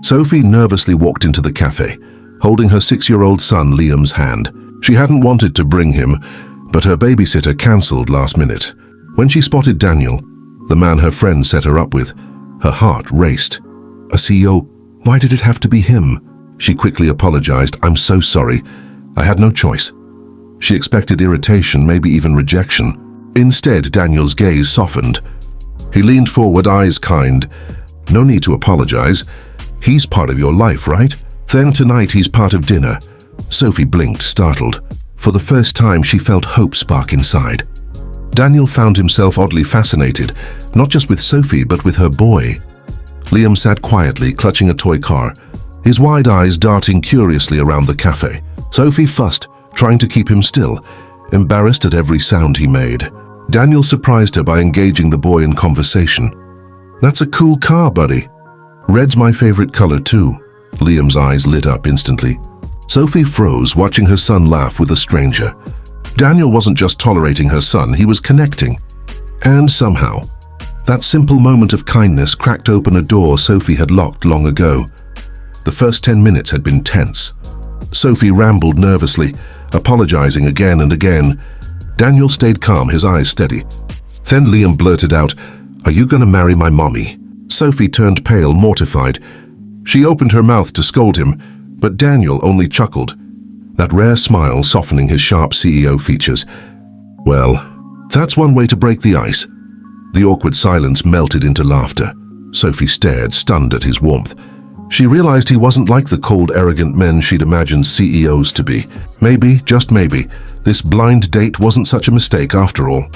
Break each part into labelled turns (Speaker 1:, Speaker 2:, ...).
Speaker 1: Sophie nervously walked into the cafe, holding her 6-year-old son Liam's hand. She hadn't wanted to bring him, but her babysitter cancelled last minute. When she spotted Daniel, the man her friend set her up with, her heart raced. A CEO? Why did it have to be him? She quickly apologized. I'm so sorry. I had no choice. She expected irritation, maybe even rejection. Instead, Daniel's gaze softened. He leaned forward, eyes kind. No need to apologize. He's part of your life, right? Then tonight he's part of dinner. Sophie blinked, startled. For the first time, she felt hope spark inside. Daniel found himself oddly fascinated, not just with Sophie, but with her boy. Liam sat quietly, clutching a toy car, his wide eyes darting curiously around the cafe. Sophie fussed, trying to keep him still, embarrassed at every sound he made. Daniel surprised her by engaging the boy in conversation. That's a cool car, buddy. Red's my favorite color too. Liam's eyes lit up instantly. Sophie froze, watching her son laugh with a stranger. Daniel wasn't just tolerating her son, he was connecting. And somehow, that simple moment of kindness cracked open a door Sophie had locked long ago. The first 10 minutes had been tense. Sophie rambled nervously, apologizing again and again. Daniel stayed calm, his eyes steady. Then Liam blurted out, "Are you gonna marry my mommy?" Sophie turned pale, mortified. She opened her mouth to scold him, but Daniel only chuckled, that rare smile softening his sharp CEO features. Well, that's one way to break the ice. The awkward silence melted into laughter. Sophie stared, stunned at his warmth. She realized he wasn't like the cold, arrogant men she'd imagined CEOs to be. Maybe, just maybe, this blind date wasn't such a mistake after all.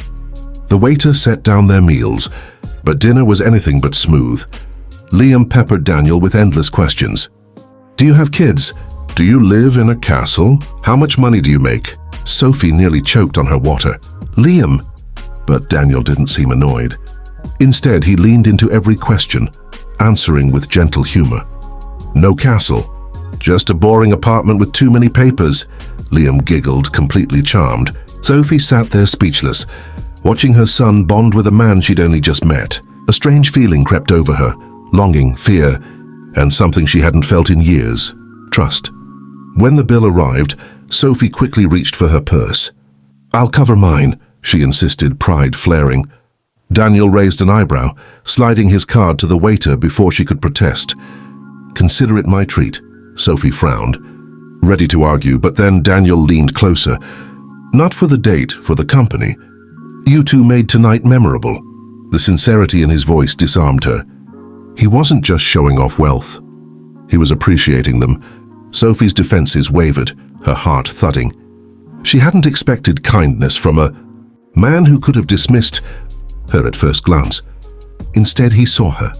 Speaker 1: The waiter set down their meals, but dinner was anything but smooth. Liam peppered Daniel with endless questions. Do you have kids? Do you live in a castle? How much money do you make? Sophie nearly choked on her water. Liam! But Daniel didn't seem annoyed. Instead, he leaned into every question, answering with gentle humor. No castle. Just a boring apartment with too many papers. Liam giggled, completely charmed. Sophie sat there speechless, watching her son bond with a man she'd only just met. A strange feeling crept over her, longing, fear, and something she hadn't felt in years, trust. When the bill arrived, Sophie quickly reached for her purse. I'll cover mine, she insisted, pride flaring. Daniel raised an eyebrow, sliding his card to the waiter before she could protest. Consider it my treat, Sophie frowned, ready to argue, but then Daniel leaned closer. Not for the date, for the company. You two made tonight memorable. The sincerity in his voice disarmed her. He wasn't just showing off wealth. He was appreciating them. Sophie's defenses wavered, her heart thudding. She hadn't expected kindness from a man who could have dismissed her at first glance. Instead, he saw her.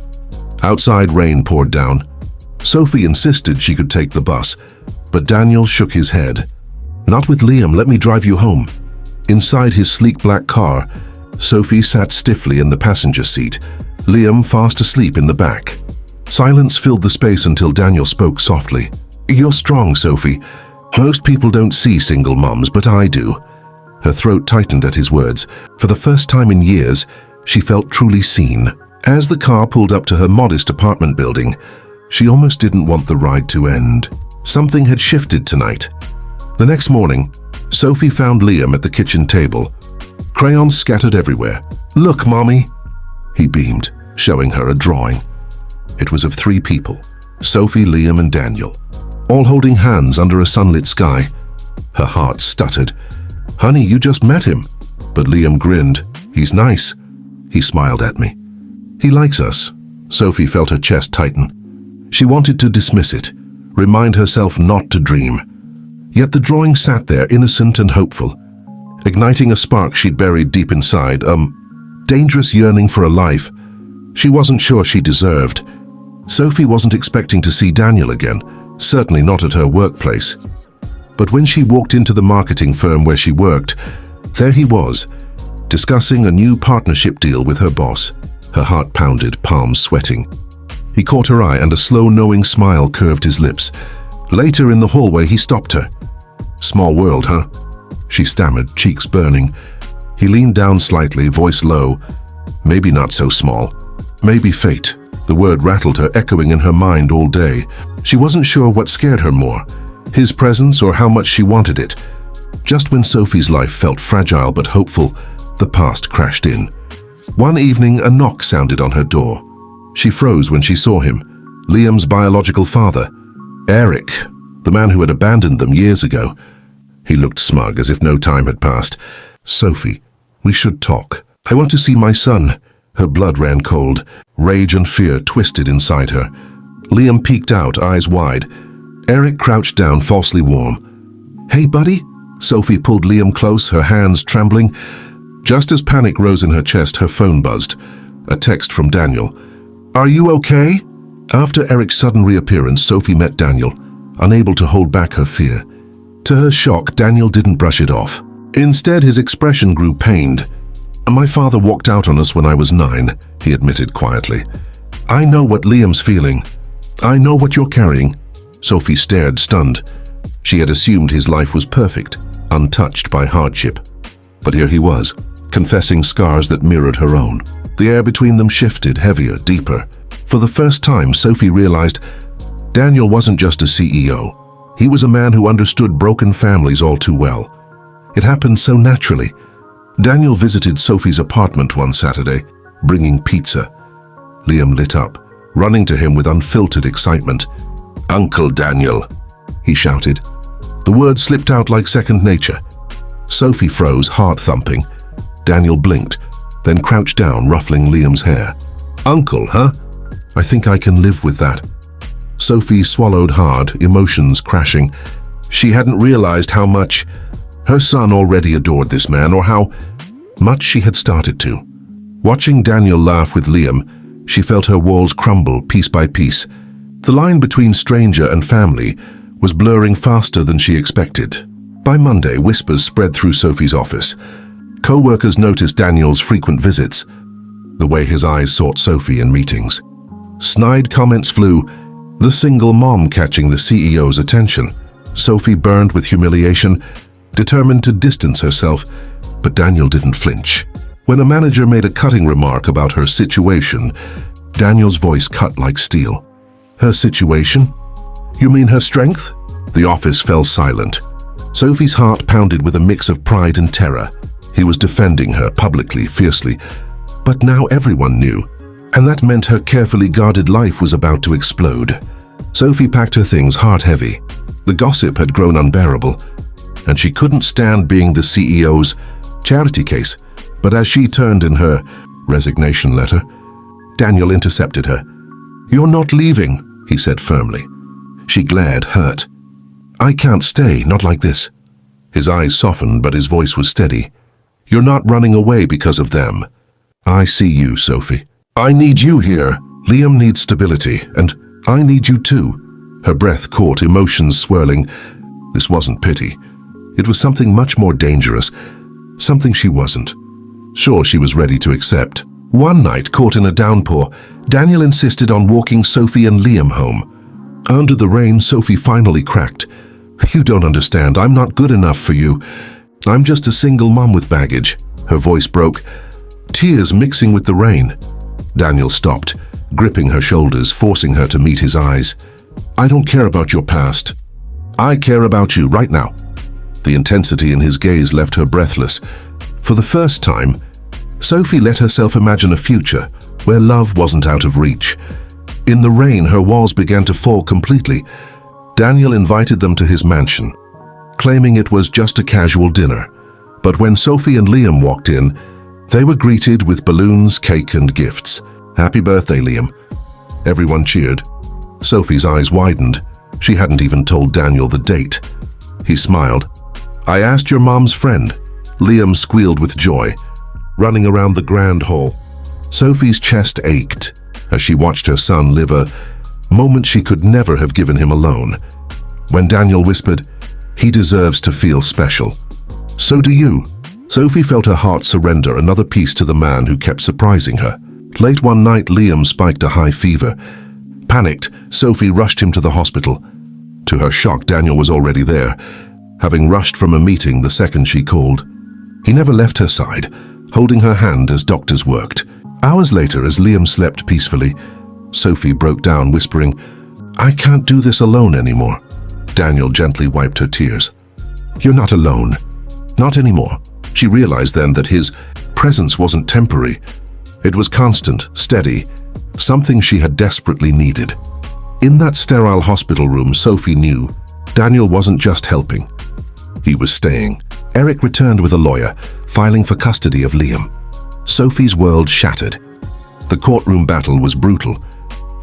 Speaker 1: Outside, rain poured down. Sophie insisted she could take the bus, but Daniel shook his head. Not with Liam, let me drive you home. Inside his sleek black car, Sophie sat stiffly in the passenger seat, Liam fast asleep in the back. Silence filled the space until Daniel spoke softly. You're strong, Sophie. Most people don't see single moms, but I do. Her throat tightened at his words. For the first time in years, she felt truly seen. As the car pulled up to her modest apartment building, she almost didn't want the ride to end. Something had shifted tonight. The next morning, Sophie found Liam at the kitchen table, crayons scattered everywhere. Look, Mommy, he beamed, showing her a drawing. It was of 3 people, Sophie, Liam, and Daniel, all holding hands under a sunlit sky. Her heart stuttered. Honey, you just met him. But Liam grinned. He's nice. He smiled at me. He likes us. Sophie felt her chest tighten. She wanted to dismiss it, remind herself not to dream. Yet the drawing sat there, innocent and hopeful, igniting a spark she'd buried deep inside, dangerous yearning for a life she wasn't sure she deserved. Sophie wasn't expecting to see Daniel again, certainly not at her workplace. But when she walked into the marketing firm where she worked, there he was, discussing a new partnership deal with her boss. Her heart pounded, palms sweating. He caught her eye and a slow, knowing smile curved his lips. Later in the hallway, he stopped her. Small world, huh? She stammered, cheeks burning. He leaned down slightly, voice low. Maybe not so small. Maybe fate. The The word rattled her, echoing in her mind all day. She wasn't sure what scared her more, his presence or how much she wanted it. Just when Sophie's life felt fragile but hopeful, the past crashed in. One evening, a knock sounded on her door. She froze when she saw him, Liam's biological father, Eric, the man who had abandoned them years ago. He looked smug, as if no time had passed. "Sophie, we should talk. I want to see my son." Her blood ran cold. Rage and fear twisted inside her. Liam peeked out, eyes wide. Eric crouched down, falsely warm. "Hey, buddy?" Sophie pulled Liam close, her hands trembling. Just as panic rose in her chest, her phone buzzed. A text from Daniel. "Are you okay?" After Eric's sudden reappearance, Sophie met Daniel, unable to hold back her fear. To her shock, Daniel didn't brush it off. Instead, his expression grew pained. "My father walked out on us when I was 9, he admitted quietly. "I know what Liam's feeling. I know what you're carrying." Sophie stared, stunned. She had assumed his life was perfect, untouched by hardship. But here he was, confessing scars that mirrored her own. The air between them shifted, heavier, deeper. For the first time, Sophie realized Daniel wasn't just a CEO. He was a man who understood broken families all too well. It happened so naturally. Daniel visited Sophie's apartment one Saturday, bringing pizza. Liam lit up, running to him with unfiltered excitement. "Uncle Daniel," he shouted. The word slipped out like second nature. Sophie froze, heart thumping. Daniel blinked, then crouched down, ruffling Liam's hair. "Uncle, huh? I think I can live with that." Sophie swallowed hard, emotions crashing. She hadn't realized how much her son already adored this man, or how much she had started to. Watching Daniel laugh with Liam, she felt her walls crumble piece by piece. The line between stranger and family was blurring faster than she expected. By Monday, whispers spread through Sophie's office. Co-workers noticed Daniel's frequent visits, the way his eyes sought Sophie in meetings. Snide comments flew, the single mom catching the CEO's attention. Sophie burned with humiliation, determined to distance herself, but Daniel didn't flinch. When a manager made a cutting remark about her situation, Daniel's voice cut like steel. "Her situation? You mean her strength?" The office fell silent. Sophie's heart pounded with a mix of pride and terror. He was defending her publicly, fiercely. But now everyone knew, and that meant her carefully guarded life was about to explode. Sophie packed her things heart heavy. The gossip had grown unbearable, and she couldn't stand being the CEO's charity case. But as she turned in her resignation letter, Daniel intercepted her. "You're not leaving," he said firmly. She glared, hurt. "I can't stay, not like this." His eyes softened, but his voice was steady. "You're not running away because of them. I see you, Sophie. I need you here. Liam needs stability, and I need you too." Her breath caught, emotions swirling. This wasn't pity. It was something much more dangerous, something she wasn't sure she was ready to accept. One night, caught in a downpour, Daniel insisted on walking Sophie and Liam home. Under the rain, Sophie finally cracked. "You don't understand. I'm not good enough for you. I'm just a single mom with baggage." Her voice broke, tears mixing with the rain. Daniel stopped, gripping her shoulders, forcing her to meet his eyes. "I don't care about your past. I care about you right now." The intensity in his gaze left her breathless. For the first time, Sophie let herself imagine a future where love wasn't out of reach. In the rain, her walls began to fall completely. Daniel invited them to his mansion, claiming it was just a casual dinner. But when Sophie and Liam walked in, they were greeted with balloons, cake, and gifts. "Happy birthday, Liam." Everyone cheered. Sophie's eyes widened. She hadn't even told Daniel the date. He smiled. "I asked your mom's friend." Liam squealed with joy, running around the grand hall. Sophie's chest ached as she watched her son live a moment she could never have given him alone. When Daniel whispered, "He deserves to feel special." "So do you." Sophie felt her heart surrender, another piece to the man who kept surprising her. Late one night, Liam spiked a high fever. Panicked, Sophie rushed him to the hospital. To her shock, Daniel was already there, having rushed from a meeting the second she called. He never left her side, holding her hand as doctors worked. Hours later, as Liam slept peacefully, Sophie broke down, whispering, "I can't do this alone anymore." Daniel gently wiped her tears. "You're not alone. Not anymore." She realized then that his presence wasn't temporary. It was constant, steady, something she had desperately needed. In that sterile hospital room, Sophie knew Daniel wasn't just helping. He was staying. Eric returned with a lawyer, filing for custody of Liam. Sophie's world shattered. The courtroom battle was brutal.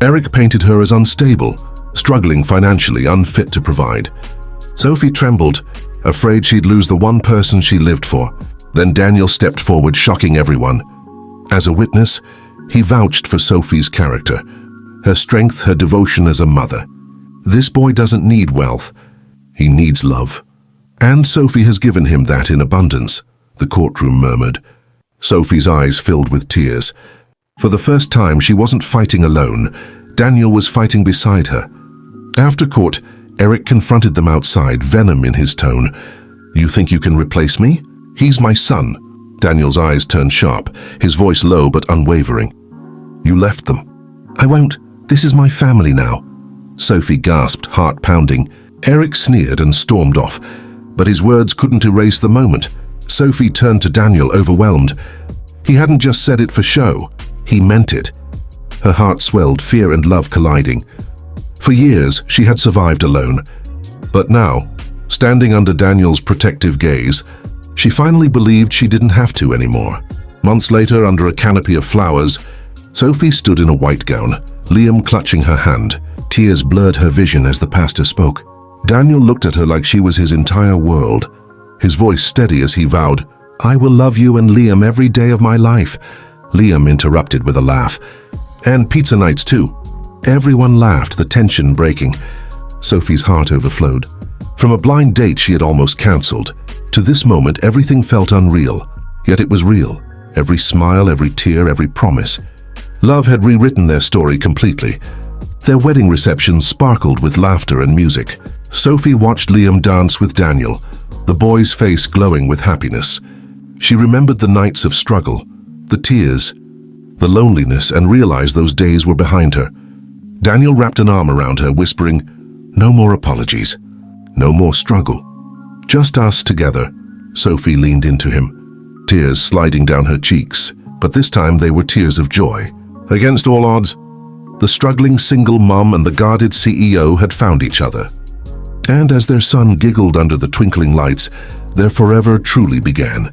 Speaker 1: Eric painted her as unstable, struggling financially, unfit to provide. Sophie trembled, afraid she'd lose the one person she lived for. Then Daniel stepped forward, shocking everyone. As a witness, he vouched for Sophie's character, her strength, her devotion as a mother. "This boy doesn't need wealth. He needs love. And Sophie has given him that in abundance," the courtroom murmured. Sophie's eyes filled with tears. For the first time, she wasn't fighting alone. Daniel was fighting beside her. After court, Eric confronted them outside, venom in his tone. "You think you can replace me? He's my son." Daniel's eyes turned sharp, his voice low but unwavering. "You left them." "I won't. This is my family now." Sophie gasped, heart pounding. Eric sneered and stormed off, but his words couldn't erase the moment. Sophie turned to Daniel, overwhelmed. He hadn't just said it for show. He meant it. Her heart swelled, fear and love colliding. For years, she had survived alone. But now, standing under Daniel's protective gaze, she finally believed she didn't have to anymore. Months later, under a canopy of flowers, Sophie stood in a white gown, Liam clutching her hand. Tears blurred her vision as the pastor spoke. Daniel looked at her like she was his entire world, his voice steady as he vowed, "I will love you and Liam every day of my life." Liam interrupted with a laugh. "And pizza nights too." Everyone laughed, the tension breaking. Sophie's heart overflowed. From a blind date she had almost cancelled, to this moment everything felt unreal. Yet it was real. Every smile, every tear, every promise. Love had rewritten their story completely. Their wedding reception sparkled with laughter and music. Sophie watched Liam dance with Daniel, the boy's face glowing with happiness. She remembered the nights of struggle, the tears, the loneliness, and realized those days were behind her. Daniel wrapped an arm around her, whispering, "No more apologies, no more struggle. Just us together." Sophie leaned into him, tears sliding down her cheeks, but this time they were tears of joy. Against all odds, the struggling single mom and the guarded CEO had found each other. And as their son giggled under the twinkling lights, their forever truly began.